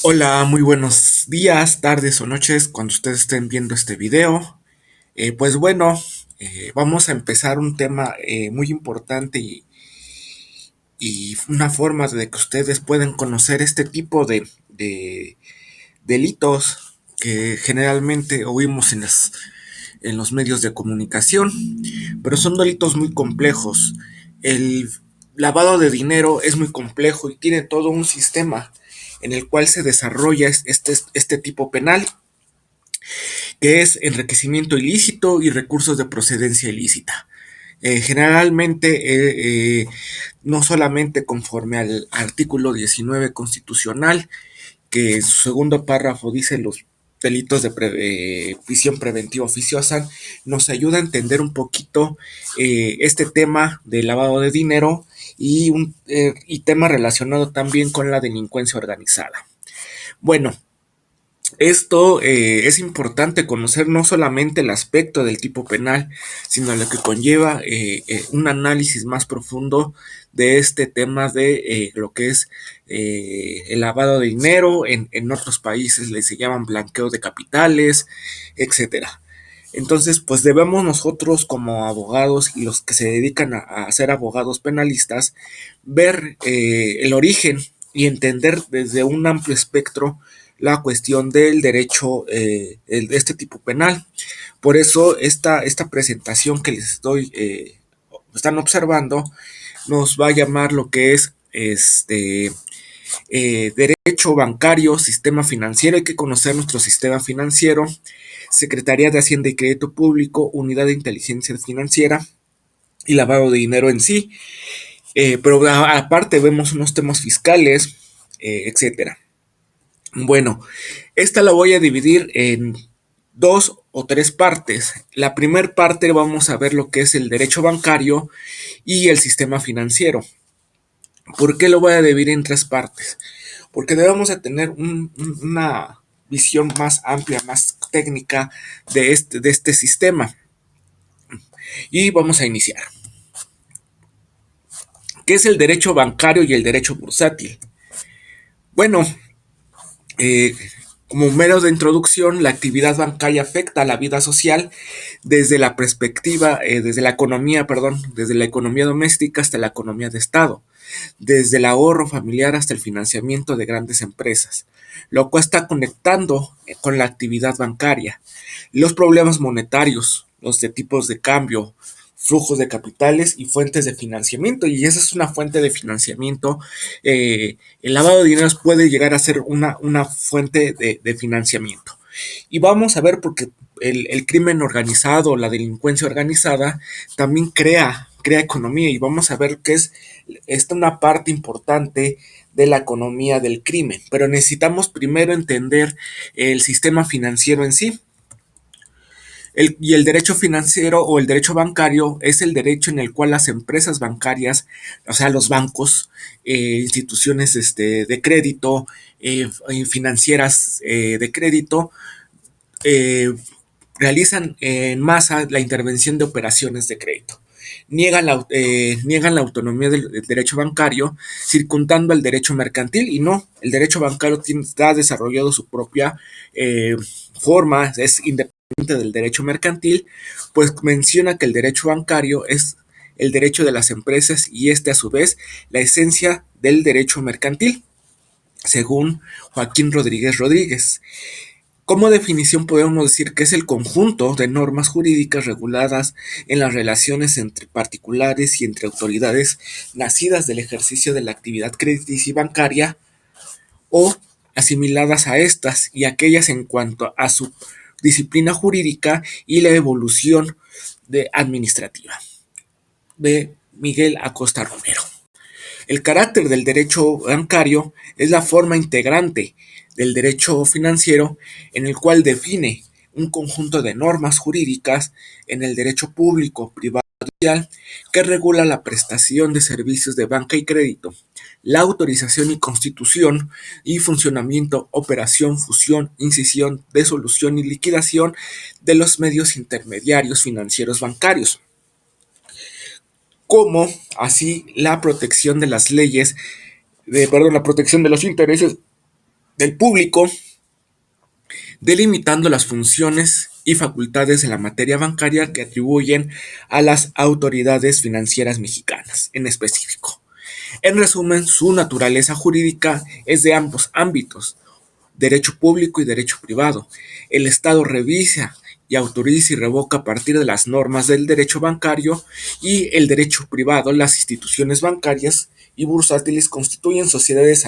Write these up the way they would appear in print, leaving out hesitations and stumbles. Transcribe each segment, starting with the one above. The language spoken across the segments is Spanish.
Hola, muy buenos días, tardes o noches cuando ustedes estén viendo este video. Pues bueno, vamos a empezar un tema muy importante y una forma de que ustedes puedan conocer este tipo de delitos que generalmente oímos en los medios de comunicación, pero son delitos muy complejos. El lavado de dinero es muy complejo y tiene todo un sistema en el cual se desarrolla este tipo penal, que es enriquecimiento ilícito y recursos de procedencia ilícita. Generalmente, no solamente conforme al artículo 19 constitucional, que en su segundo párrafo dice los delitos de prisión preventiva oficiosa, nos ayuda a entender un poquito este tema de lavado de dinero y tema relacionado también con la delincuencia organizada. Bueno, esto es importante conocer no solamente el aspecto del tipo penal, sino lo que conlleva un análisis más profundo de este tema de lo que es el lavado de dinero. En otros países se llaman blanqueo de capitales, etcétera. Entonces, pues debemos nosotros como abogados y los que se dedican a ser abogados penalistas, ver el origen y entender desde un amplio espectro la cuestión del derecho de este tipo penal. Por eso esta presentación que les estoy, están observando, nos va a llamar lo que es derecho bancario, sistema financiero. Hay que conocer nuestro sistema financiero, Secretaría de Hacienda y Crédito Público, Unidad de Inteligencia Financiera y lavado de dinero en sí. Pero aparte vemos unos temas fiscales, etcétera. Bueno, esta la voy a dividir en dos o tres partes. La primera parte vamos a ver lo que es el derecho bancario y el sistema financiero. ¿Por qué lo voy a dividir en tres partes? Porque debemos de tener una visión más amplia, más técnica de este sistema. Y vamos a iniciar. ¿Qué es el derecho bancario y el derecho bursátil? Bueno, eh, como mero de introducción, la actividad bancaria afecta a la vida social desde la perspectiva, desde la economía, perdón, desde la economía doméstica hasta la economía de Estado, desde el ahorro familiar hasta el financiamiento de grandes empresas, lo cual está conectando con la actividad bancaria. Los problemas monetarios, los de tipos de cambio, flujos de capitales y fuentes de financiamiento. Y esa es una fuente de financiamiento. El lavado de dinero puede llegar a ser una fuente de financiamiento. Y vamos a ver porque el crimen organizado, la delincuencia organizada, también crea economía. Y vamos a ver que es esta una parte importante de la economía del crimen. Pero necesitamos primero entender el sistema financiero en sí. Y el derecho financiero o el derecho bancario es el derecho en el cual las empresas bancarias, o sea, los bancos, instituciones de crédito, financieras de crédito, eh, realizan en masa la intervención de operaciones de crédito. Niegan la autonomía del derecho bancario, circundando el derecho mercantil, y no, el derecho bancario está desarrollado su propia forma, es independiente del derecho mercantil, pues menciona que el derecho bancario es el derecho de las empresas y este a su vez la esencia del derecho mercantil, según Joaquín Rodríguez Rodríguez. Como definición podemos decir que es el conjunto de normas jurídicas reguladas en las relaciones entre particulares y entre autoridades nacidas del ejercicio de la actividad crediticia y bancaria o asimiladas a estas y aquellas en cuanto a su disciplina jurídica y la evolución administrativa. De Miguel Acosta Romero. El carácter del derecho bancario es la forma integrante del derecho financiero en el cual define un conjunto de normas jurídicas en el derecho público, privado y social que regula la prestación de servicios de banca y crédito, la autorización y constitución y funcionamiento, operación, fusión, incisión, disolución y liquidación de los medios intermediarios financieros bancarios. como así la protección de las leyes, la protección de los intereses del público, delimitando las funciones y facultades en la materia bancaria que atribuyen a las autoridades financieras mexicanas en específico. En resumen, su naturaleza jurídica es de ambos ámbitos, derecho público y derecho privado. El Estado revisa y autoriza y revoca a partir de las normas del derecho bancario, y el derecho privado, las instituciones bancarias y bursátiles constituyen sociedades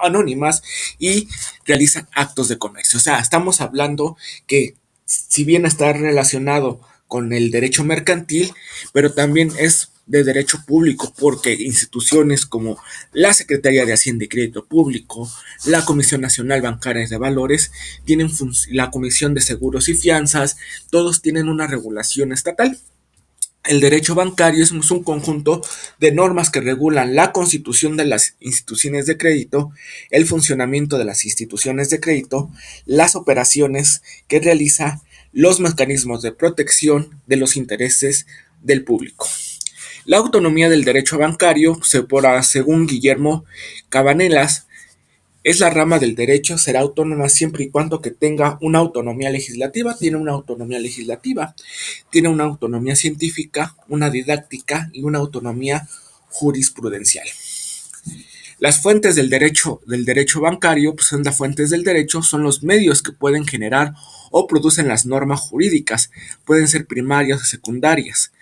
anónimas y realizan actos de comercio. O sea, estamos hablando que si bien está relacionado con el derecho mercantil, pero también es de derecho público, porque instituciones como la Secretaría de Hacienda y Crédito Público, la Comisión Nacional Bancaria de Valores, tienen la Comisión de Seguros y Fianzas, todos tienen una regulación estatal. El derecho bancario es un conjunto de normas que regulan la constitución de las instituciones de crédito, el funcionamiento de las instituciones de crédito, las operaciones que realiza, los mecanismos de protección de los intereses del público. La autonomía del derecho bancario, según Guillermo Cabanelas, es la rama del derecho, será autónoma siempre y cuando que tenga una autonomía legislativa, tiene una autonomía legislativa, tiene una autonomía científica, una didáctica y una autonomía jurisprudencial. Las fuentes del derecho bancario, pues son las fuentes del derecho, son los medios que pueden generar o producen las normas jurídicas, pueden ser primarias o secundarias,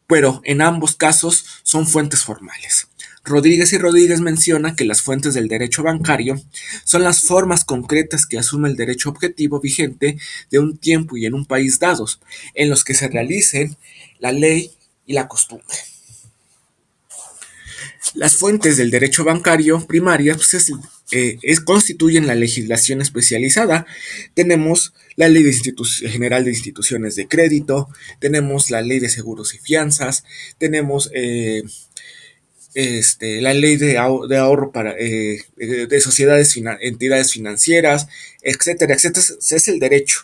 pero en ambos casos son fuentes formales. Rodríguez y Rodríguez menciona que las fuentes del derecho bancario son las formas concretas que asume el derecho objetivo vigente de un tiempo y en un país dados, en los que se realicen la ley y la costumbre. Las fuentes del derecho bancario primaria constituyen la legislación especializada. Tenemos la Ley General de Instituciones de Crédito, tenemos la Ley de Seguros y Fianzas, tenemos la ley de ahorro para de sociedades, entidades financieras, etcétera, etcétera. Ese es el derecho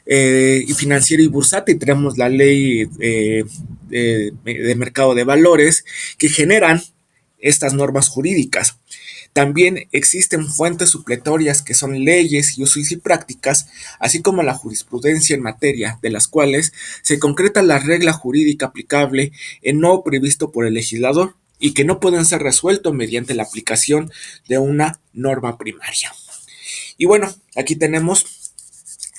y financiero y bursátil. Tenemos la ley de mercado de valores que generan estas normas jurídicas. También existen fuentes supletorias que son leyes y usos y prácticas, así como la jurisprudencia en materia, de las cuales se concreta la regla jurídica aplicable en no previsto por el legislador y que no pueden ser resueltos mediante la aplicación de una norma primaria. Y bueno, aquí tenemos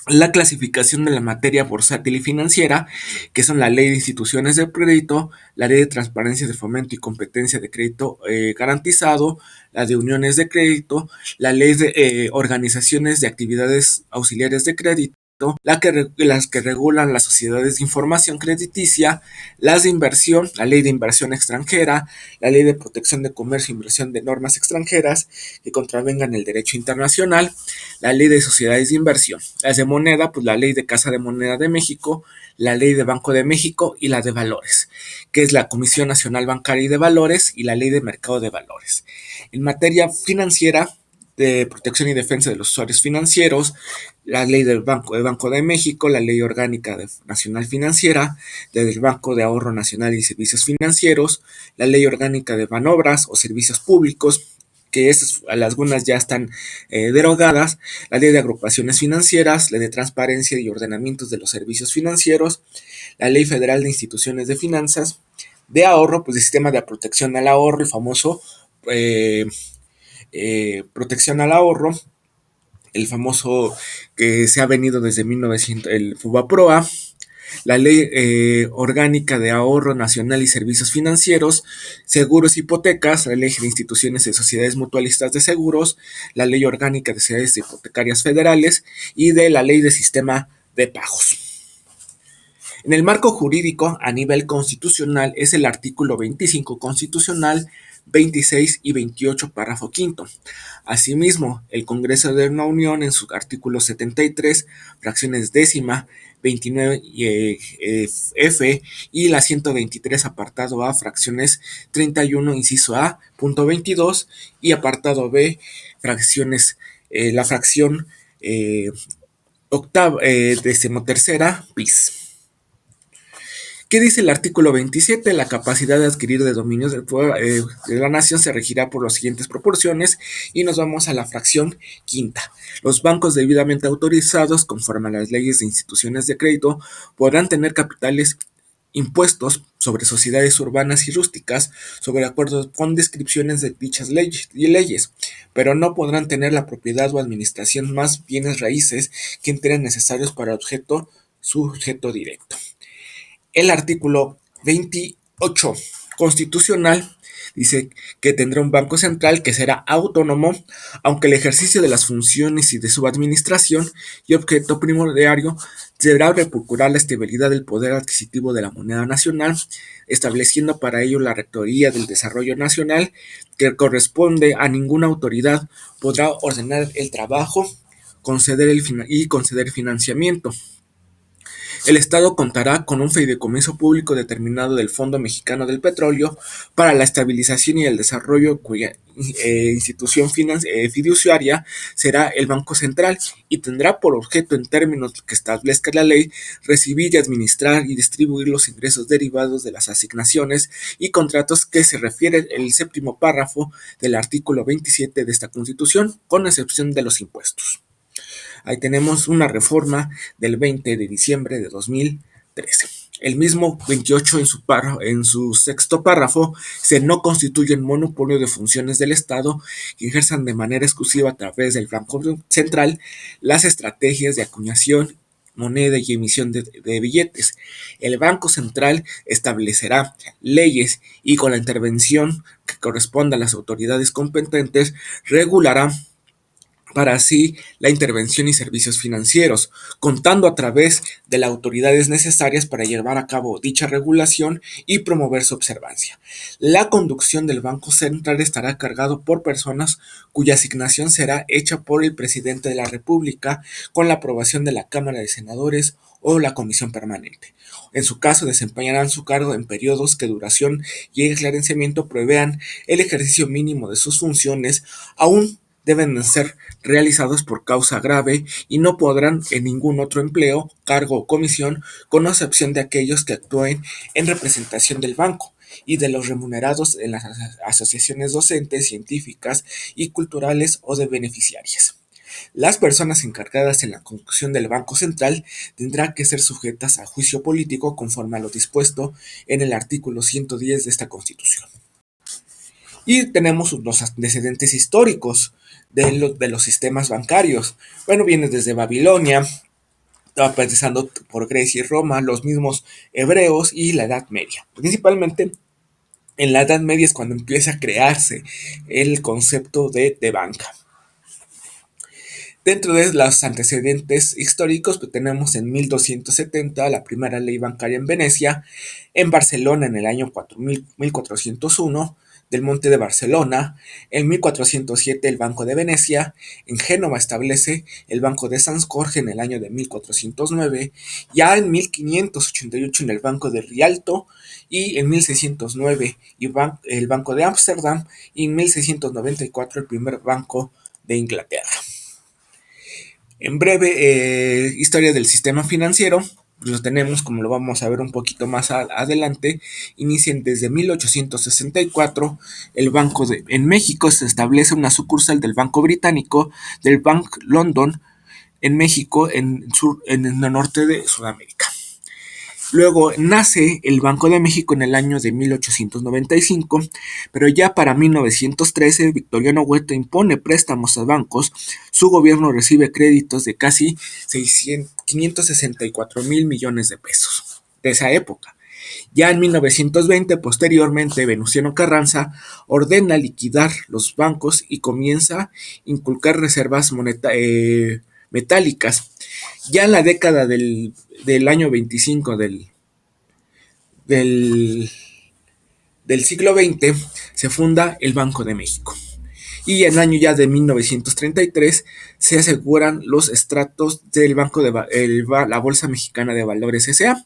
la clasificación de la materia bursátil y financiera, que son la Ley de Instituciones de Crédito, la Ley de Transparencia de Fomento y Competencia de Crédito Garantizado, la de Uniones de Crédito, la Ley de Organizaciones de Actividades Auxiliares de Crédito, las que regulan las sociedades de información crediticia, las de inversión, la ley de inversión extranjera, la ley de protección de comercio e inversión de normas extranjeras que contravengan el derecho internacional, la ley de sociedades de inversión, las de moneda, pues la ley de Casa de Moneda de México, la ley de Banco de México y la de valores, que es la Comisión Nacional Bancaria y de Valores y la ley de Mercado de Valores. En materia financiera, de protección y defensa de los usuarios financieros, la ley del Banco de México, la ley orgánica nacional financiera, del Banco de Ahorro Nacional y Servicios Financieros, la ley orgánica de manobras o servicios públicos, que esas, algunas ya están derogadas, la ley de agrupaciones financieras, la de transparencia y ordenamientos de los servicios financieros, la ley federal de instituciones de finanzas, de ahorro, pues el sistema de protección al ahorro, el famoso eh, protección al ahorro, el famoso que se ha venido desde 1900, el FUBAPROA, la Ley Orgánica de Ahorro Nacional y Servicios Financieros, Seguros y Hipotecas, la Ley de Instituciones y Sociedades Mutualistas de Seguros, la Ley Orgánica de Sociedades Hipotecarias Federales y de la Ley de Sistema de Pagos. En el marco jurídico a nivel constitucional es el artículo 25 constitucional, 26 y 28, párrafo quinto. Asimismo, el Congreso de la Unión en su artículo 73, fracciones décima, 29 F y la 123, apartado A, fracciones 31, inciso A, punto 22 y apartado B, fracciones, la fracción octava, decimotercera bis. ¿Qué dice el artículo 27? La capacidad de adquirir de dominios de la nación se regirá por las siguientes proporciones y nos vamos a la fracción quinta. Los bancos debidamente autorizados conforme a las leyes de instituciones de crédito podrán tener capitales impuestos sobre sociedades urbanas y rústicas sobre acuerdos con descripciones de dichas leyes, pero no podrán tener la propiedad o administración más bienes raíces que enteren necesarios para su objeto directo. El artículo 28 constitucional dice que tendrá un banco central que será autónomo, aunque el ejercicio de las funciones y de su administración y objeto primordial deberá procurar la estabilidad del poder adquisitivo de la moneda nacional, estableciendo para ello la Rectoría del Desarrollo Nacional, que corresponde a ninguna autoridad, podrá ordenar el trabajo conceder financiamiento. El Estado contará con un fideicomiso público determinado del Fondo Mexicano del Petróleo para la estabilización y el desarrollo, cuya institución fiduciaria será el Banco Central y tendrá por objeto, en términos que establezca la ley, recibir y administrar y distribuir los ingresos derivados de las asignaciones y contratos que se refiere el séptimo párrafo del artículo 27 de esta Constitución, con excepción de los impuestos. Ahí tenemos una reforma del 20 de diciembre de 2013. El mismo 28 en su sexto párrafo se no constituyen monopolio de funciones del Estado que ejerzan de manera exclusiva a través del Banco Central las estrategias de acuñación, moneda y emisión de billetes. El Banco Central establecerá leyes y con la intervención que corresponda a las autoridades competentes regulará para así la intervención y servicios financieros, contando a través de las autoridades necesarias para llevar a cabo dicha regulación y promover su observancia. La conducción del Banco Central estará cargado por personas cuya asignación será hecha por el presidente de la República con la aprobación de la Cámara de Senadores o la Comisión Permanente. En su caso, desempeñarán su cargo en periodos que duración y esclarecimiento prevean el ejercicio mínimo de sus funciones, aún deben ser realizados por causa grave y no podrán en ningún otro empleo, cargo o comisión, con excepción de aquellos que actúen en representación del banco y de los remunerados en las asociaciones docentes, científicas y culturales o de beneficiarias. Las personas encargadas en la conducción del Banco Central tendrán que ser sujetas a juicio político conforme a lo dispuesto en el artículo 110 de esta Constitución. Y tenemos los antecedentes históricos de los sistemas bancarios. Bueno, viene desde Babilonia, empezando por Grecia y Roma, los mismos hebreos y la Edad Media. Principalmente en la Edad Media es cuando empieza a crearse el concepto de banca. Dentro de los antecedentes históricos, pues tenemos en 1270 la primera ley bancaria en Venecia, en Barcelona en el año 1401, del Monte de Barcelona, en 1407 el Banco de Venecia, en Génova establece el Banco de San Jorge en el año de 1409, ya en 1588 en el Banco de Rialto y en 1609 el Banco de Ámsterdam y en 1694 el primer Banco de Inglaterra. En breve, historia del sistema financiero, lo tenemos como lo vamos a ver un poquito más adelante. Inician desde 1864 en México se establece una sucursal del Banco Británico, del Bank London, en México, en el norte de Sudamérica. Luego nace el Banco de México en el año de 1895, pero ya para 1913 Victoriano Huerta impone préstamos a bancos, su gobierno recibe créditos de casi 564 mil millones de pesos de esa época. Ya en 1920, posteriormente, Venustiano Carranza ordena liquidar los bancos y comienza a inculcar reservas metálicas. Ya en la década del año 25 del, del siglo XX se funda el Banco de México. Y en el año ya de 1933 se aseguran los estratos del Banco de la Bolsa Mexicana de Valores S.A.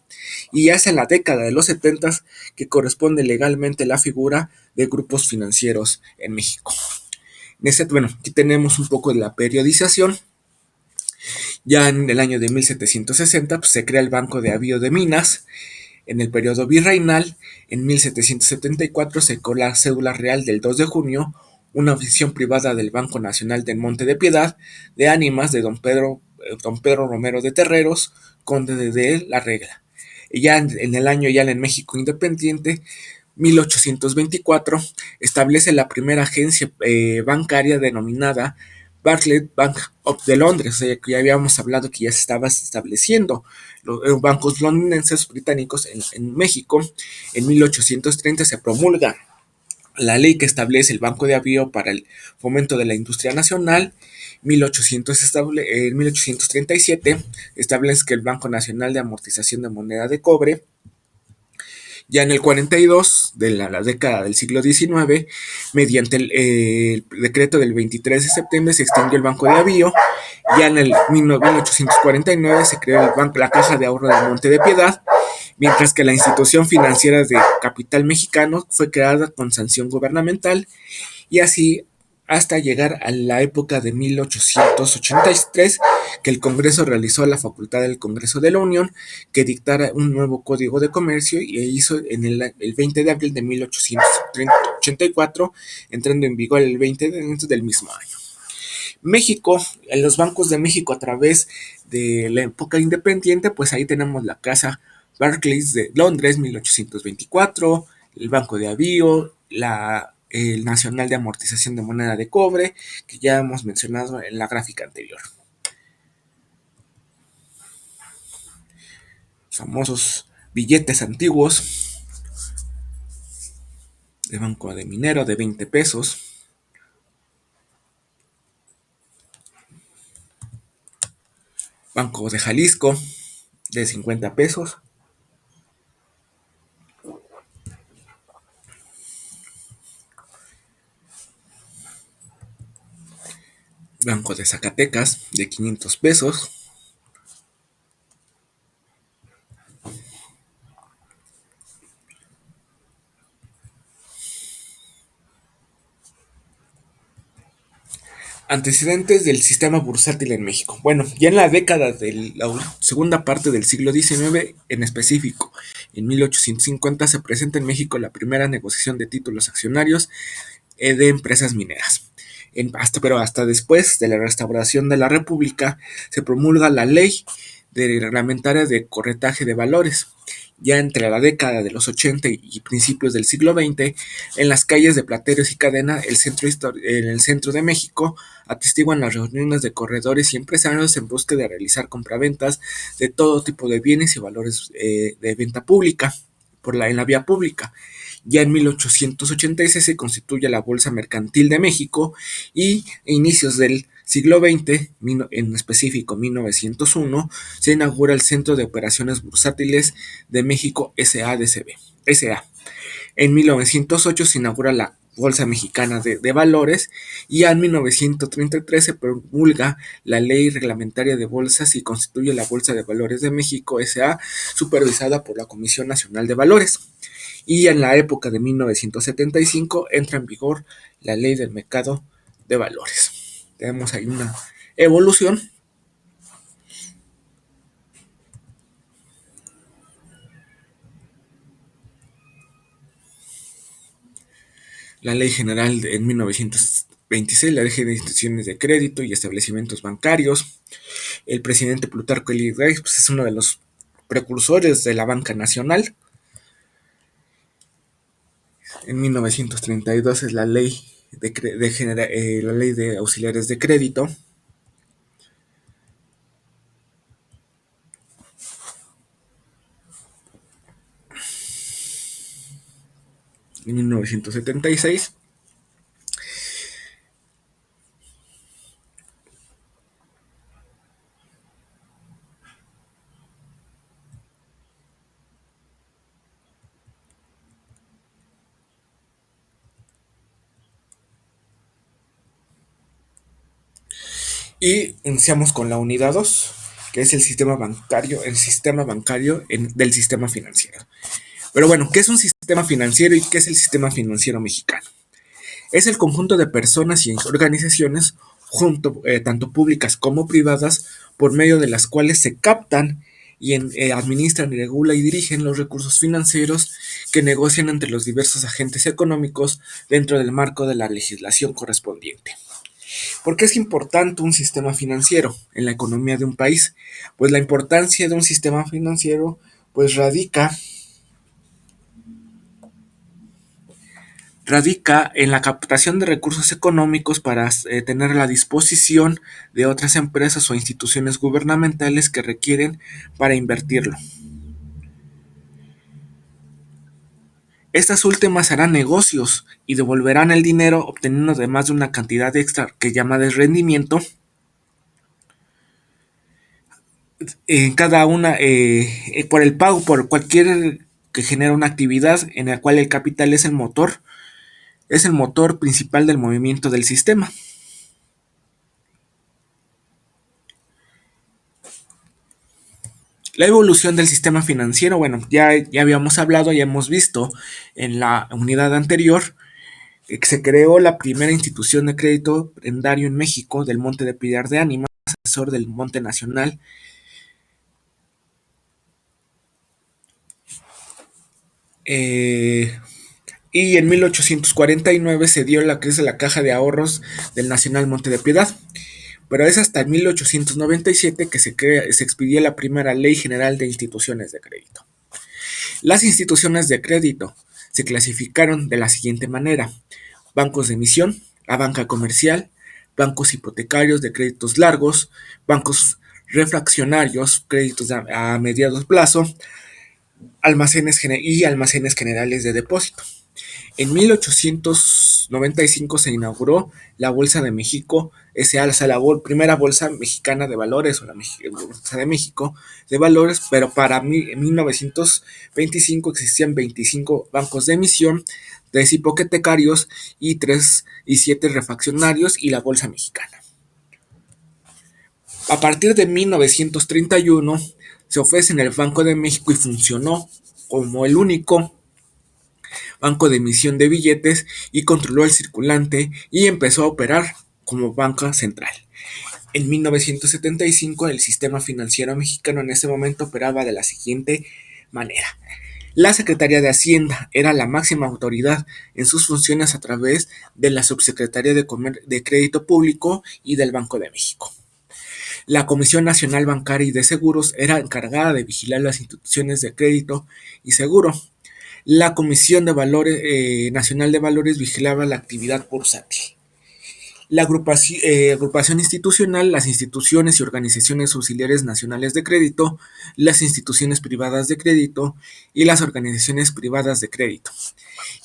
Y ya es en la década de los 70 que corresponde legalmente la figura de grupos financieros en México. Bueno, aquí tenemos un poco de la periodización. Ya en el año de 1760 pues, se crea el Banco de Avío de Minas. En el periodo virreinal, en 1774, se creó la cédula real del 2 de junio, una oficina privada del Banco Nacional del Monte de Piedad, de ánimas de don Pedro Romero de Terreros, conde de La Regla. Y ya en el año ya en México independiente, 1824, establece la primera agencia bancaria denominada Barclays Bank de Londres, o sea, que ya habíamos hablado que ya se estaba estableciendo los bancos londinenses británicos en México. En 1830 se promulga la ley que establece el Banco de Avío para el fomento de la industria nacional. En 1837 establece que el Banco Nacional de Amortización de Moneda de Cobre. Ya en el 42 de la década del siglo XIX, mediante el decreto del 23 de septiembre, se extinguió el Banco de Avío. Ya en el 1849 se creó la Caja de Ahorro del Monte de Piedad, mientras que la institución financiera de capital mexicano fue creada con sanción gubernamental, y así hasta llegar a la época de 1883, que el Congreso realizó la facultad del Congreso de la Unión que dictara un nuevo código de comercio, y hizo en el 20 de abril de 1884, entrando en vigor el 20 de enero del mismo año. México, en los bancos de México a través de la época independiente, pues ahí tenemos la Casa Barclays de Londres, 1824, el Banco de Avío, el Nacional de Amortización de Moneda de Cobre, que ya hemos mencionado en la gráfica anterior. Famosos billetes antiguos de Banco de Minero de 20 pesos. Banco de Jalisco de 50 pesos. Banco de Zacatecas de 500 pesos. Antecedentes del sistema bursátil en México. Bueno, ya en la década de la segunda parte del siglo XIX, en específico, en 1850, se presenta en México la primera negociación de títulos accionarios de empresas mineras. Pero hasta después de la restauración de la República, se promulga la ley reglamentaria de corretaje de valores. Ya entre la década de los 80 y principios del siglo XX, en las calles de Plateros y Cadena, en el centro de México, atestiguan las reuniones de corredores y empresarios en busca de realizar compraventas de todo tipo de bienes y valores de venta pública en la vía pública. Ya en 1886 se constituye la Bolsa Mercantil de México, y a inicios del siglo XX, en específico 1901, se inaugura el Centro de Operaciones Bursátiles de México SADCB. En 1908 se inaugura la Bolsa Mexicana de Valores, y ya en 1933 se promulga la Ley Reglamentaria de Bolsas y constituye la Bolsa de Valores de México S.A., supervisada por la Comisión Nacional de Valores. Y en la época de 1975 entra en vigor la Ley del Mercado de Valores. Tenemos ahí una evolución. La Ley General en 1926, la Ley de Instituciones de Crédito y Establecimientos Bancarios. El presidente Plutarco Elías Calles, pues, es uno de los precursores de la banca nacional. En 1932 es la ley la ley de auxiliares de crédito. En 1976. Y iniciamos con la unidad 2, que es el sistema bancario del sistema financiero. Pero bueno, ¿qué es un sistema financiero y qué es el sistema financiero mexicano? Es el conjunto de personas y organizaciones, tanto públicas como privadas, por medio de las cuales se captan administran, regula y dirigen los recursos financieros que negocian entre los diversos agentes económicos dentro del marco de la legislación correspondiente. ¿Por qué es importante un sistema financiero en la economía de un país? Pues la importancia de un sistema financiero pues radica en la captación de recursos económicos para tener a la disposición de otras empresas o instituciones gubernamentales que requieren para invertirlo. Estas últimas harán negocios y devolverán el dinero obteniendo además de una cantidad extra que llama de rendimiento en cada una por el pago por cualquier que genera una actividad en la cual el capital es el motor principal del movimiento del sistema. La evolución del sistema financiero, bueno, ya habíamos hablado, ya hemos visto en la unidad anterior que se creó la primera institución de crédito prendario en México del Monte de Pilar de Ánimas, asesor del Monte Nacional. Eh, y en 1849 se dio la crisis de la Caja de Ahorros del Nacional Monte de Piedad. Pero es hasta 1897 que se expidió la primera Ley General de Instituciones de Crédito. Las instituciones de crédito se clasificaron de la siguiente manera: bancos de emisión, la banca comercial, bancos hipotecarios de créditos largos, bancos refraccionarios, créditos a mediado plazo, almacenes generales de depósito. En 1895 se inauguró la Bolsa de México S.A., o sea, la primera bolsa mexicana de valores, o la Bolsa de México de valores, pero en 1925 existían 25 bancos de emisión, 3 hipotecarios y 7 refaccionarios y la Bolsa Mexicana. A partir de 1931 se ofrece en el Banco de México y funcionó como el único banco de emisión de billetes y controló el circulante y empezó a operar como banca central. En 1975 el sistema financiero mexicano en ese momento operaba de la siguiente manera. La Secretaría de Hacienda era la máxima autoridad en sus funciones a través de la Subsecretaría de Crédito Público y del Banco de México. La Comisión Nacional Bancaria y de Seguros era encargada de vigilar las instituciones de crédito y seguro. La Comisión Nacional de Valores vigilaba la actividad bursátil. La agrupación institucional, las instituciones y organizaciones auxiliares nacionales de crédito, las instituciones privadas de crédito y las organizaciones privadas de crédito.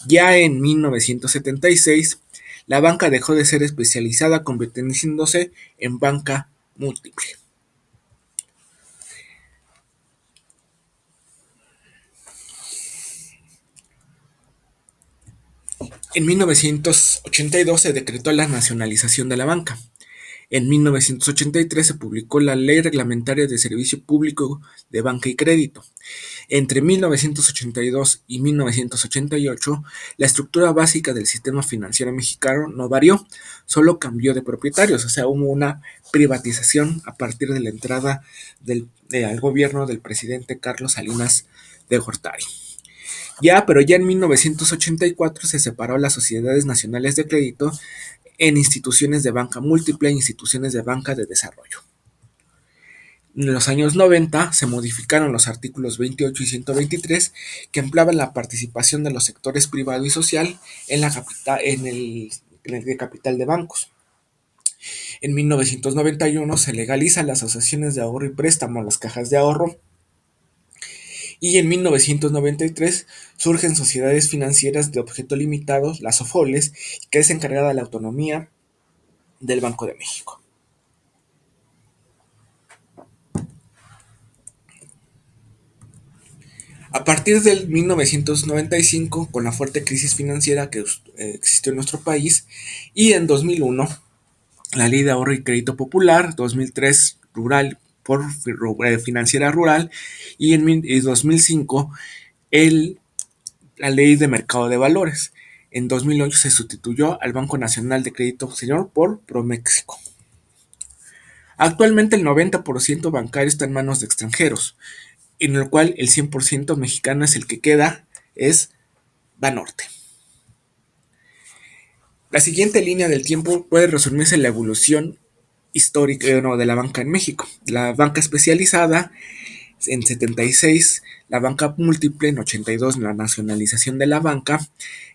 Ya en 1976, la banca dejó de ser especializada, convirtiéndose en banca múltiple. En 1982 se decretó la nacionalización de la banca. En 1983 se publicó la Ley Reglamentaria de Servicio Público de Banca y Crédito. Entre 1982 y 1988, la estructura básica del sistema financiero mexicano no varió, solo cambió de propietarios, o sea, hubo una privatización a partir de la entrada al gobierno del presidente Carlos Salinas de Gortari. Pero ya en 1984 se separó las sociedades nacionales de crédito en instituciones de banca múltiple e instituciones de banca de desarrollo. En los años 90 se modificaron los artículos 28 y 123 que ampliaban la participación de los sectores privado y social en el capital de bancos. En 1991 se legalizan las asociaciones de ahorro y préstamo, las cajas de ahorro, y en 1993 surgen sociedades financieras de objeto limitado, las SOFOLES, que es encargada de la autonomía del Banco de México. A partir del 1995, con la fuerte crisis financiera que existió en nuestro país, y en 2001, la Ley de Ahorro y Crédito Popular, 2003, Rural por Financiera Rural, y en 2005, la Ley de Mercado de Valores. En 2008 se sustituyó al Banco Nacional de Crédito Exterior por ProMéxico. Actualmente el 90% bancario está en manos de extranjeros, en el cual el 100% mexicano es el que queda, es Banorte. La siguiente línea del tiempo puede resumirse en la evolución histórica de la banca en México. La banca especializada en 76, la banca múltiple, en 82 la nacionalización de la banca,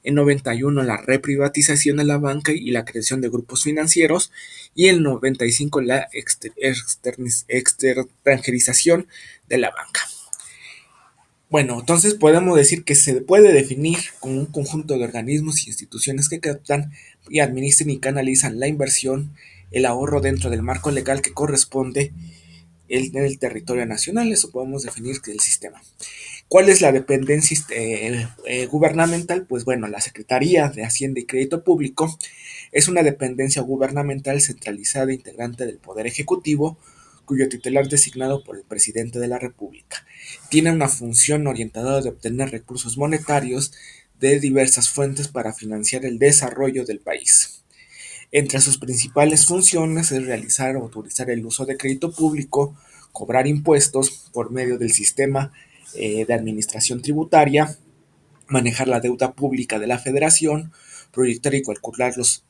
en 91 la reprivatización de la banca y la creación de grupos financieros, y en 95 la extranjerización de la banca. Bueno, entonces podemos decir que se puede definir como un conjunto de organismos y instituciones que captan y administran y canalizan la inversión, el ahorro dentro del marco legal que corresponde en el territorio nacional. Eso podemos definir que el sistema. ¿Cuál es la dependencia gubernamental? Pues bueno, la Secretaría de Hacienda y Crédito Público es una dependencia gubernamental centralizada integrante del Poder Ejecutivo, cuyo titular es designado por el presidente de la República. Tiene una función orientada de obtener recursos monetarios de diversas fuentes para financiar el desarrollo del país. Entre sus principales funciones es realizar o autorizar el uso de crédito público, cobrar impuestos por medio del sistema de administración tributaria, manejar la deuda pública de la federación, proyectar y calcular los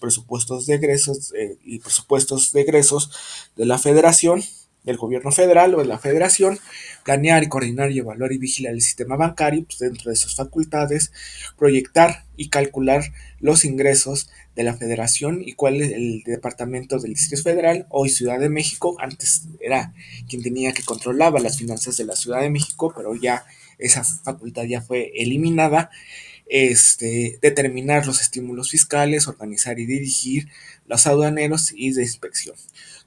presupuestos de egresos y presupuestos de egresos de la federación, del gobierno federal o de la federación, planear y coordinar y evaluar y vigilar el sistema bancario pues, dentro de sus facultades, proyectar y calcular los ingresos de la federación y cuál es el departamento del Distrito Federal, hoy Ciudad de México, antes era quien tenía que controlaba las finanzas de la Ciudad de México, pero ya esa facultad ya fue eliminada, determinar los estímulos fiscales, organizar y dirigir los aduaneros y de inspección,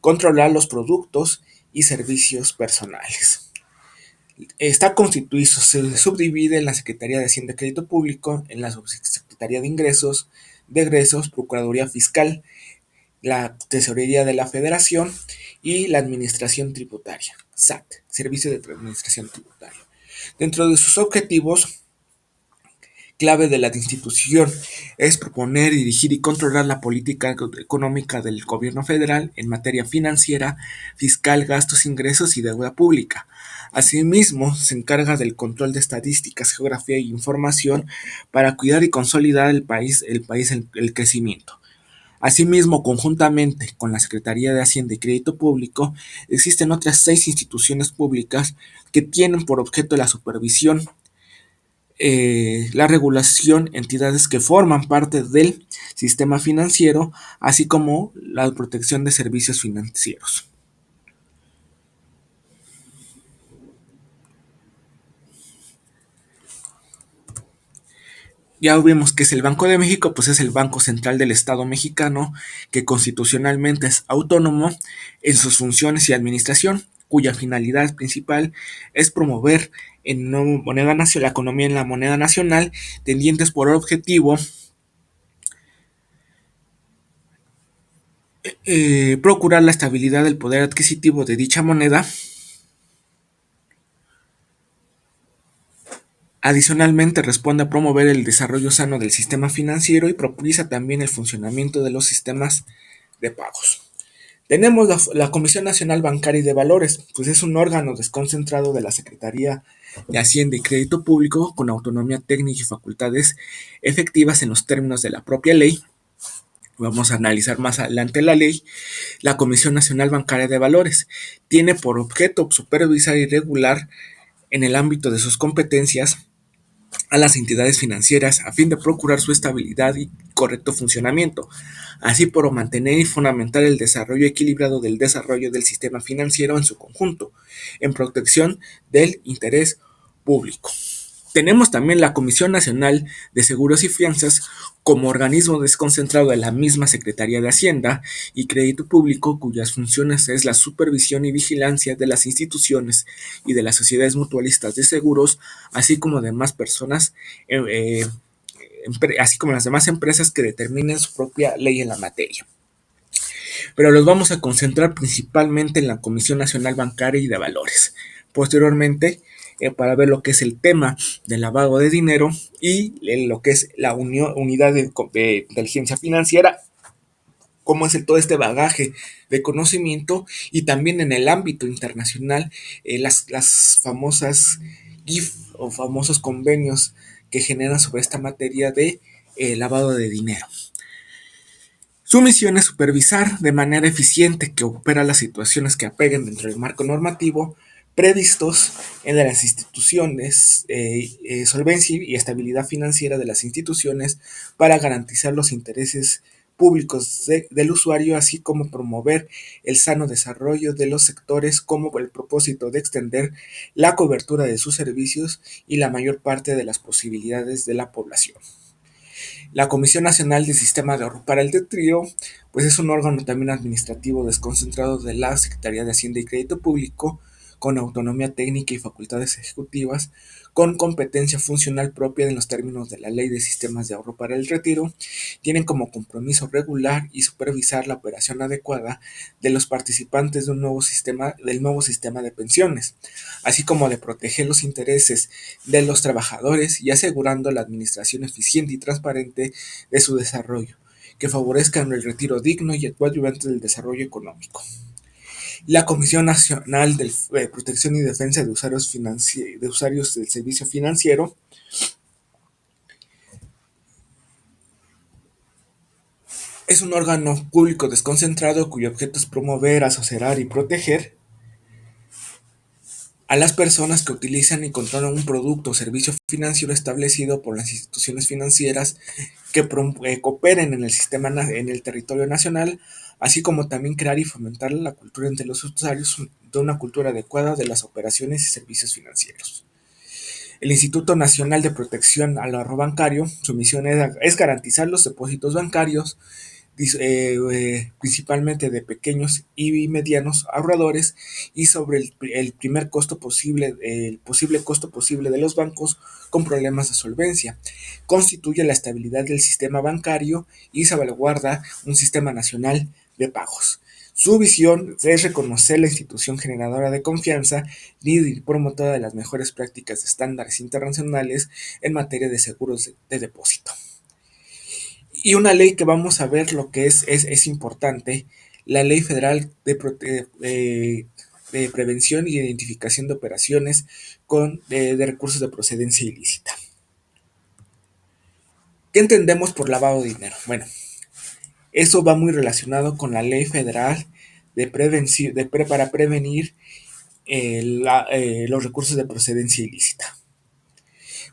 controlar los productos y servicios personales. Está constituido, se subdivide en la Secretaría de Hacienda y Crédito Público, en la Subsecretaría de Ingresos, de Egresos, Procuraduría Fiscal, la Tesorería de la Federación y la Administración Tributaria, SAT, Servicio de Administración Tributaria. Dentro de sus objetivos clave de la institución es proponer, dirigir y controlar la política económica del gobierno federal en materia financiera, fiscal, gastos, ingresos y deuda pública. Asimismo, se encarga del control de estadísticas, geografía e información para cuidar y consolidar el crecimiento. Asimismo, conjuntamente con la Secretaría de Hacienda y Crédito Público, existen otras 6 instituciones públicas que tienen por objeto la supervisión, la regulación, entidades que forman parte del sistema financiero, así como la protección de servicios financieros. Ya vimos que es el Banco de México, pues es el Banco Central del Estado mexicano, que constitucionalmente es autónomo en sus funciones y administración, cuya finalidad principal es promover en moneda nacional, la economía en la moneda nacional, tendientes por objetivo procurar la estabilidad del poder adquisitivo de dicha moneda. Adicionalmente, responde a promover el desarrollo sano del sistema financiero y propulsa también el funcionamiento de los sistemas de pagos. Tenemos la Comisión Nacional Bancaria y de Valores, pues es un órgano desconcentrado de la Secretaría de Hacienda y Crédito Público con autonomía técnica y facultades efectivas en los términos de la propia ley. Vamos a analizar más adelante la ley. La Comisión Nacional Bancaria de Valores tiene por objeto supervisar y regular en el ámbito de sus competencias a las entidades financieras a fin de procurar su estabilidad y correcto funcionamiento, así por mantener y fundamentar el desarrollo equilibrado del desarrollo del sistema financiero en su conjunto, en protección del interés público. Tenemos también la Comisión Nacional de Seguros y Fianzas como organismo desconcentrado de la misma Secretaría de Hacienda y Crédito Público, cuyas funciones es la supervisión y vigilancia de las instituciones y de las sociedades mutualistas de seguros, así como demás personas, así como las demás empresas que determinen su propia ley en la materia. Pero los vamos a concentrar principalmente en la Comisión Nacional Bancaria y de Valores. Posteriormente, para ver lo que es el tema del lavado de dinero y lo que es la unidad de inteligencia financiera cómo es todo este bagaje de conocimiento y también en el ámbito internacional, las famosas GIF o famosos convenios que generan sobre esta materia de lavado de dinero. Su misión es supervisar de manera eficiente que opera las situaciones que apeguen dentro del marco normativo previstos en las instituciones, solvencia y estabilidad financiera de las instituciones para garantizar los intereses públicos del usuario, así como promover el sano desarrollo de los sectores como el propósito de extender la cobertura de sus servicios y la mayor parte de las posibilidades de la población. La Comisión Nacional del Sistema de Ahorro para el Retiro, pues es un órgano también administrativo desconcentrado de la Secretaría de Hacienda y Crédito Público, con autonomía técnica y facultades ejecutivas, con competencia funcional propia en los términos de la Ley de Sistemas de Ahorro para el Retiro, tienen como compromiso regular y supervisar la operación adecuada de los participantes de del nuevo sistema de pensiones, así como de proteger los intereses de los trabajadores y asegurando la administración eficiente y transparente de su desarrollo, que favorezcan el retiro digno y el coadyuvante del desarrollo económico. La Comisión Nacional de Protección y Defensa de Usuarios del Servicio Financiero es un órgano público desconcentrado cuyo objeto es promover, asesorar y proteger a las personas que utilizan y controlan un producto o servicio financiero establecido por las instituciones financieras que cooperen en el sistema en el territorio nacional, así como también crear y fomentar la cultura entre los usuarios de una cultura adecuada de las operaciones y servicios financieros. El Instituto Nacional de Protección al Ahorro Bancario, su misión es garantizar los depósitos bancarios, principalmente de pequeños y medianos ahorradores, y sobre el posible costo posible de los bancos con problemas de solvencia. Constituye la estabilidad del sistema bancario y salvaguarda un sistema nacional de pagos. Su visión es reconocer la institución generadora de confianza, líder y promotora de las mejores prácticas de estándares internacionales en materia de seguros de depósito. Y una ley que vamos a ver lo que es importante, la Ley Federal de Prevención y Identificación de Operaciones de recursos de procedencia ilícita. ¿Qué entendemos por lavado de dinero? Bueno, eso va muy relacionado con la Ley Federal de Prevención para prevenir los recursos de procedencia ilícita.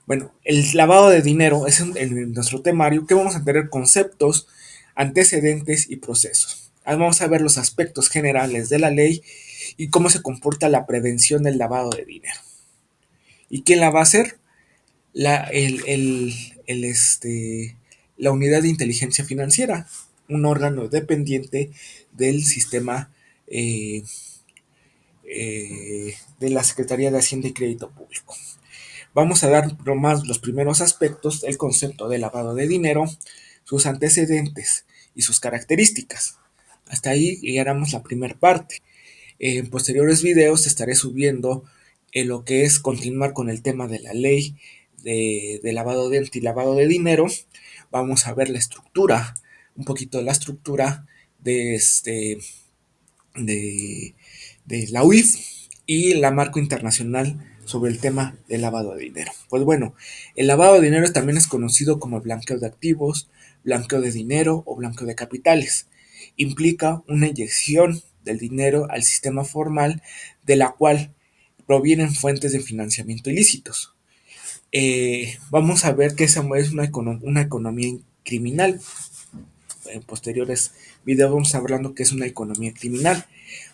Bueno, el lavado de dinero es en nuestro temario que vamos a tener conceptos, antecedentes y procesos. Vamos a ver los aspectos generales de la ley y cómo se comporta la prevención del lavado de dinero. ¿Y quién la va a hacer? La, la unidad de inteligencia financiera, un órgano dependiente del sistema de la Secretaría de Hacienda y Crédito Público. Vamos a dar nomás los primeros aspectos del concepto de lavado de dinero, sus antecedentes y sus características. Hasta ahí llegáramos la primera parte. En posteriores videos estaré subiendo lo que es continuar con el tema de la ley de lavado de antilavado de dinero. Vamos a ver la estructura, un poquito de la estructura de, de, de la UIF y la marco internacional sobre el tema del lavado de dinero. Pues bueno, el lavado de dinero también es conocido como blanqueo de activos, blanqueo de dinero o blanqueo de capitales. Implica una inyección del dinero al sistema formal de la cual provienen fuentes de financiamiento ilícitos. Vamos a ver que esa es una economía criminal. En posteriores videos vamos hablando que es una economía criminal.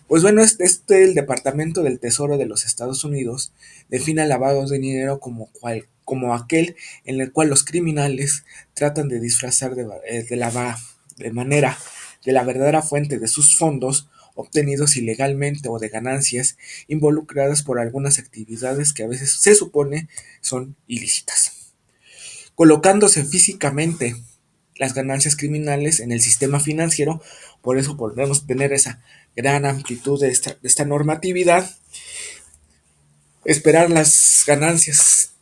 Pues bueno, el Departamento del Tesoro de los Estados Unidos define el lavado de dinero como aquel en el cual los criminales tratan de disfrazar de manera de la verdadera fuente de sus fondos obtenidos ilegalmente o de ganancias involucradas por algunas actividades que a veces se supone son ilícitas, colocándose físicamente las ganancias criminales en el sistema financiero. Por eso podemos tener esa gran amplitud de esta normatividad, esperar las ganancias,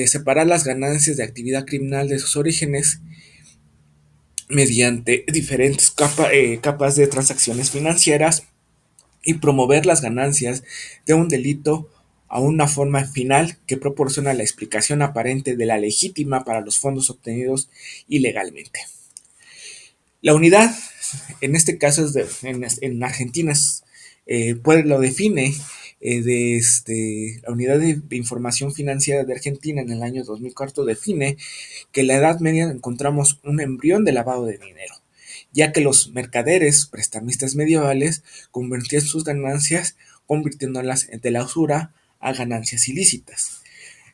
separar las ganancias de actividad criminal de sus orígenes mediante diferentes capas de transacciones financieras y promover las ganancias de un delito a una forma final que proporciona la explicación aparente de la legítima para los fondos obtenidos ilegalmente. La unidad, en este caso en Argentina, pues lo define la unidad de información financiera de Argentina en el año 2004 define que en la Edad Media encontramos un embrión de lavado de dinero, ya que los mercaderes prestamistas medievales convertían sus ganancias convirtiéndolas de la usura a ganancias ilícitas.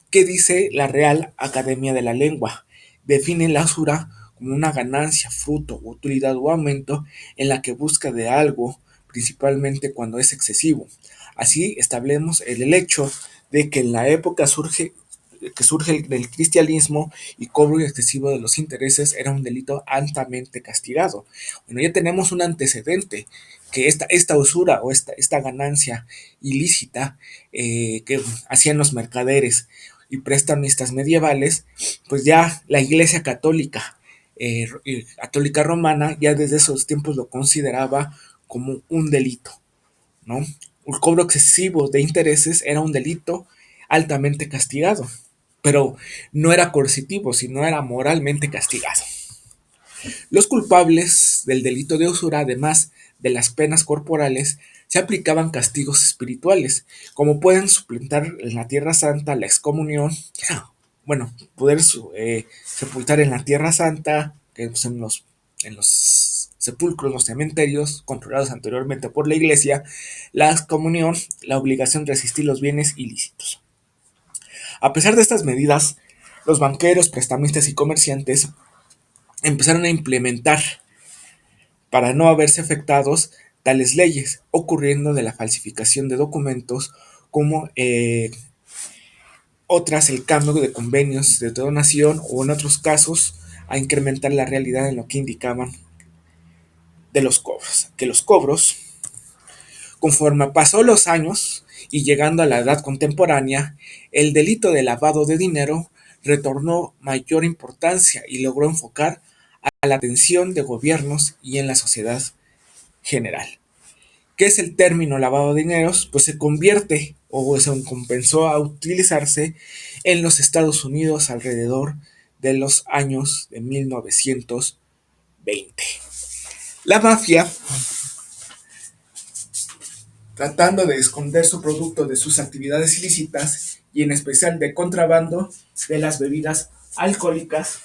¿Qué dice la Real Academia de la Lengua? Define la usura como una ganancia, fruto, utilidad o aumento en la que busca de algo, principalmente cuando es excesivo. Así establecemos el hecho de que en la época surge del cristianismo y cobro excesivo de los intereses era un delito altamente castigado. Bueno, ya tenemos un antecedente que esta usura o esta ganancia ilícita que hacían los mercaderes y prestamistas medievales, pues ya la Iglesia católica romana, ya desde esos tiempos lo consideraba como un delito, ¿no? El cobro excesivo de intereses era un delito altamente castigado, pero no era coercitivo, sino era moralmente castigado. Los culpables del delito de usura, además de las penas corporales, se aplicaban castigos espirituales, como pueden suplantar en la Tierra Santa la excomunión, bueno, poder sepultar en la Tierra Santa, que en los sepulcros, los cementerios, controlados anteriormente por la Iglesia, la excomunión, la obligación de resistir los bienes ilícitos. A pesar de estas medidas, los banqueros, prestamistas y comerciantes empezaron a implementar para no haberse afectados tales leyes, ocurriendo de la falsificación de documentos como otras el cambio de convenios de donación o en otros casos a incrementar la realidad en lo que indicaban de los cobros, que los cobros, conforme pasó los años y llegando a la edad contemporánea, el delito de lavado de dinero retornó mayor importancia y logró enfocar a la atención de gobiernos y en la sociedad general. ¿Qué es el término lavado de dineros? Pues se convierte o se compensó a utilizarse en los Estados Unidos alrededor de los años de 1920. La mafia, tratando de esconder su producto de sus actividades ilícitas y en especial de contrabando de las bebidas alcohólicas,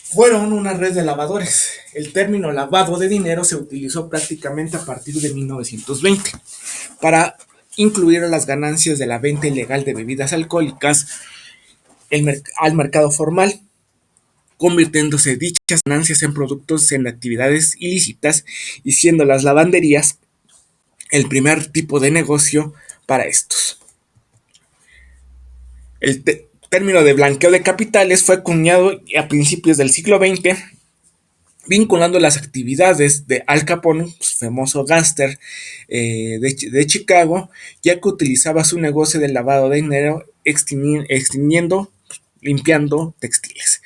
fueron una red de lavadores. El término lavado de dinero se utilizó prácticamente a partir de 1920 para incluir las ganancias de la venta ilegal de bebidas alcohólicas al mercado formal, convirtiéndose dichas ganancias en productos en actividades ilícitas y siendo las lavanderías el primer tipo de negocio para estos. El término de blanqueo de capitales fue acuñado a principios del siglo XX, vinculando las actividades de Al Capone, famoso gángster de Chicago, ya que utilizaba su negocio de lavado de dinero extinguiendo, limpiando textiles,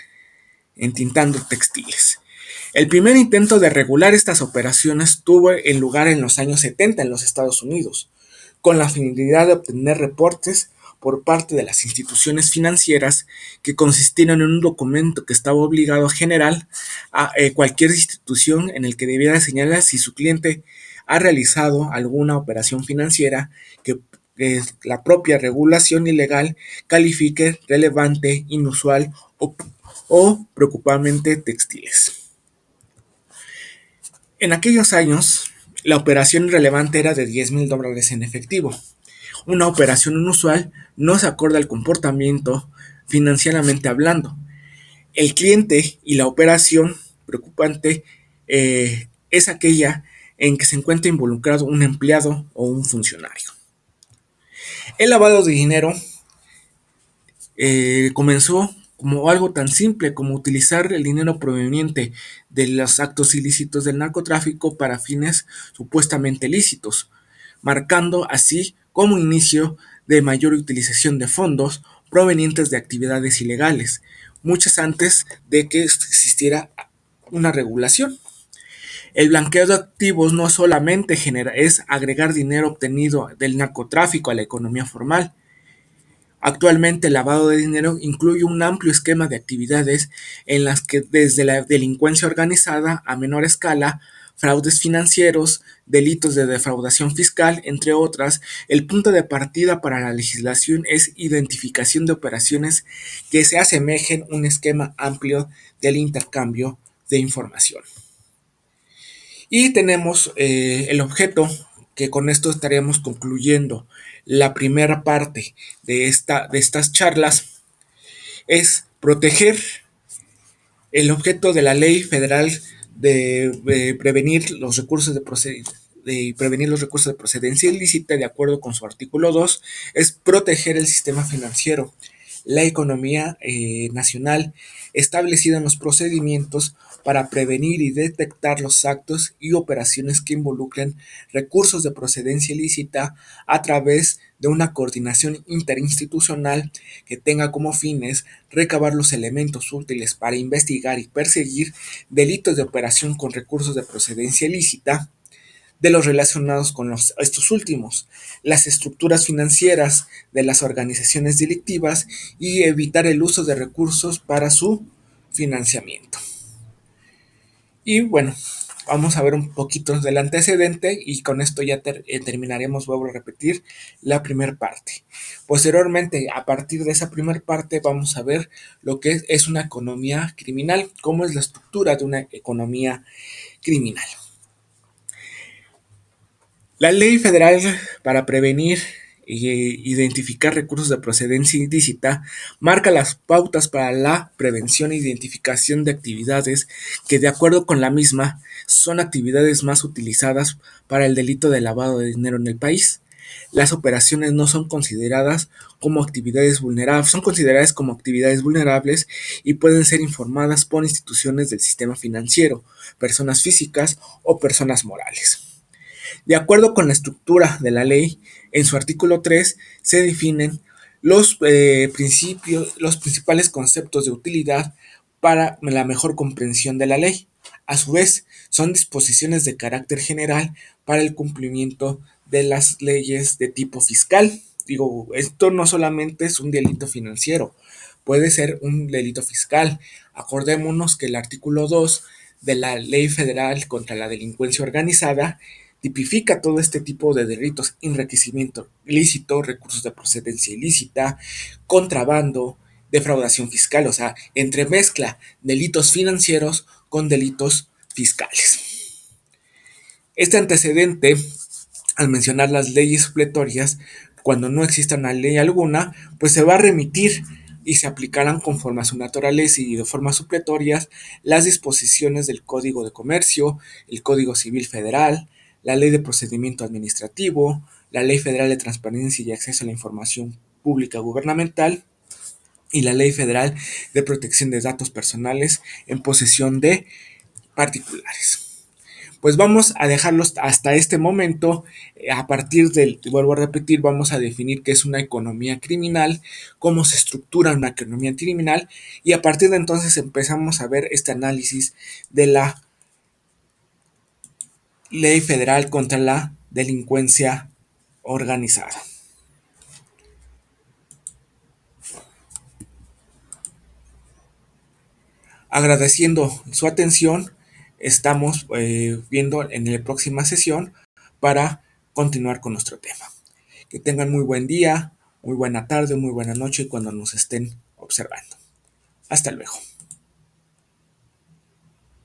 entintando textiles. El primer intento de regular estas operaciones tuvo lugar en los años 70 en los Estados Unidos, con la finalidad de obtener reportes por parte de las instituciones financieras que consistieron en un documento que estaba obligado a generar a cualquier institución en el que debiera señalar si su cliente ha realizado alguna operación financiera que la propia regulación ilegal califique relevante, inusual o preocupantemente textiles. En aquellos años, la operación relevante era de $10,000 en efectivo. Una operación inusual no se acorda al comportamiento financieramente hablando. El cliente y la operación preocupante es aquella en que se encuentra involucrado un empleado o un funcionario. El lavado de dinero comenzó como algo tan simple como utilizar el dinero proveniente de los actos ilícitos del narcotráfico para fines supuestamente lícitos, marcando así como inicio de mayor utilización de fondos provenientes de actividades ilegales, muchas antes de que existiera una regulación. El blanqueo de activos no solamente es agregar dinero obtenido del narcotráfico a la economía formal. Actualmente el lavado de dinero incluye un amplio esquema de actividades en las que desde la delincuencia organizada a menor escala, fraudes financieros, delitos de defraudación fiscal, entre otras, el punto de partida para la legislación es identificación de operaciones que se asemejen a un esquema amplio del intercambio de información. Y tenemos el objeto, que con esto estaríamos concluyendo la primera parte de estas charlas, es proteger el objeto de la ley federal de prevenir los recursos de prevenir los recursos de procedencia ilícita, de acuerdo con su artículo 2, es proteger el sistema financiero, la economía nacional, establecida en los procedimientos para prevenir y detectar los actos y operaciones que involucren recursos de procedencia ilícita a través de una coordinación interinstitucional que tenga como fines recabar los elementos útiles para investigar y perseguir delitos de operación con recursos de procedencia ilícita, de los relacionados con estos últimos, las estructuras financieras de las organizaciones delictivas y evitar el uso de recursos para su financiamiento. Y bueno, vamos a ver un poquito del antecedente y con esto ya terminaremos, vuelvo a repetir, la primera parte. Posteriormente, a partir de esa primera parte, vamos a ver lo que es una economía criminal, cómo es la estructura de una economía criminal. La ley federal para prevenir e identificar recursos de procedencia ilícita marca las pautas para la prevención e identificación de actividades que, de acuerdo con la misma, son actividades más utilizadas para el delito de lavado de dinero en el país. Las operaciones no son consideradas como actividades vulnerables, son consideradas como actividades vulnerables y pueden ser informadas por instituciones del sistema financiero, personas físicas o personas morales. De acuerdo con la estructura de la ley, en su artículo 3 se definen los principales conceptos de utilidad para la mejor comprensión de la ley. A su vez, son disposiciones de carácter general para el cumplimiento de las leyes de tipo fiscal. Digo, esto no solamente es un delito financiero, puede ser un delito fiscal. Acordémonos que el artículo 2 de la Ley Federal contra la Delincuencia Organizada tipifica todo este tipo de delitos: enriquecimiento ilícito, recursos de procedencia ilícita, contrabando, defraudación fiscal, o sea, entremezcla delitos financieros con delitos fiscales. Este antecedente, al mencionar las leyes supletorias, cuando no exista una ley alguna, pues se va a remitir y se aplicarán conforme a su naturaleza y de forma supletorias las disposiciones del Código de Comercio, el Código Civil Federal, la Ley de Procedimiento Administrativo, la Ley Federal de Transparencia y Acceso a la Información Pública Gubernamental y la Ley Federal de Protección de Datos Personales en posesión de particulares. Pues vamos a dejarlos hasta este momento. A partir del, vuelvo a repetir, vamos a definir qué es una economía criminal, cómo se estructura una economía criminal, y a partir de entonces empezamos a ver este análisis de la ley federal contra la delincuencia organizada. Agradeciendo su atención, estamos viendo en la próxima sesión para continuar con nuestro tema. Que tengan muy buen día, muy buena tarde, muy buena noche cuando nos estén observando. Hasta luego.